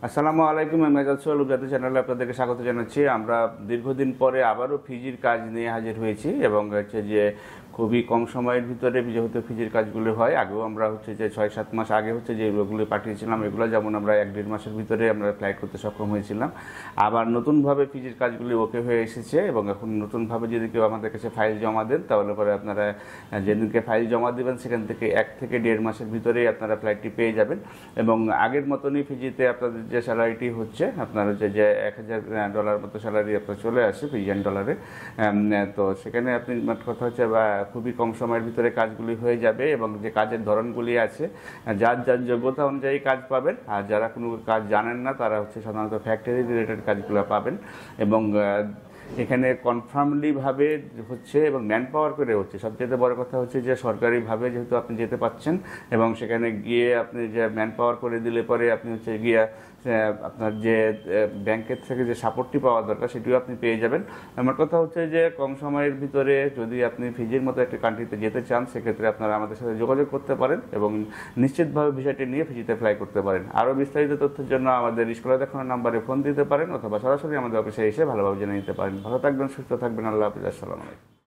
আসসালামু আলাইকুম, আমি মেজাজ সোহেল জাতীয় চ্যানেলে আপনাদেরকে স্বাগত জানাচ্ছি। আমরা দীর্ঘদিন পরে আবারও ফিজির কাজ নিয়ে হাজির হয়েছি এবং হচ্ছে যে খুবই কম সময়ের ভিতরে যেহেতু ফিজির কাজগুলো হয়, আগেও আমরা হচ্ছে যে 6-7 মাস আগে হচ্ছে যে এগুলো পাঠিয়েছিলাম, এগুলো যেমন আমরা 1-1.5 মাসের ভিতরে আমরা ফ্লাইট করতে সক্ষম হয়েছিলাম। আবার নতুনভাবে ফিজির কাজগুলি ওকে হয়ে এসেছে এবং এখন নতুনভাবে যদি কেউ আমাদের কাছে ফাইল জমা দেন তাহলে পরে আপনারা যেদিনকে ফাইল জমা দেবেন সেখান থেকে 1 থেকে 1.5 মাসের ভিতরেই আপনারা ফ্লাইটটি পেয়ে যাবেন। এবং আগের মতনই ফিজিতে আপনাদের যে স্যালারিটি হচ্ছে, আপনার হচ্ছে যে $1000 মতো স্যালারি আপনার চলে আসে ফিজিয়ান ডলারে। তো সেখানে আপনি কথা হচ্ছে বা খুবই কম সময়ের ভিতরে কাজগুলি হয়ে যাবে এবং যে কাজের ধরনগুলি আছে যার যার যোগ্যতা অনুযায়ী কাজ পাবেন। আর যারা কোনো কাজ জানেন না তারা হচ্ছে সাধারণত ফ্যাক্টরি রিলেটেড কাজগুলো পাবেন এবং এখানে কনফার্মলিভাবে হচ্ছে এবং ম্যান পাওয়ার করে হচ্ছে। সবচেয়ে বড় কথা হচ্ছে যে সরকারিভাবে যেহেতু আপনি যেতে পাচ্ছেন এবং সেখানে গিয়ে আপনি যে ম্যান পাওয়ার করে দিলে পরে আপনি হচ্ছে গিয়ে আপনার যে ব্যাংকের থেকে যে সাপোর্টটি পাওয়া দরকার সেটিও আপনি পেয়ে যাবেন। আমার কথা হচ্ছে যে কম সময়ের ভিতরে যদি আপনি ফিজির মতো একটা কান্ট্রিতে যেতে চান সেক্ষেত্রে আপনারা আমাদের সাথে যোগাযোগ করতে পারেন এবং নিশ্চিতভাবে বিষয়টি নিয়ে ফিজিতে ফ্লাই করতে পারেন। আরও বিস্তারিত তথ্যের জন্য আমাদের স্ক্রিনে দেখানো নাম্বারে ফোন দিতে পারেন অথবা সরাসরি আমাদের অফিসে এসে ভালোভাবে জেনে নিতে পারেন। ভালো থাকবেন, সুস্থ থাকবেন। আল্লাহ হাফিজ। আসসালামু আলাইকুম।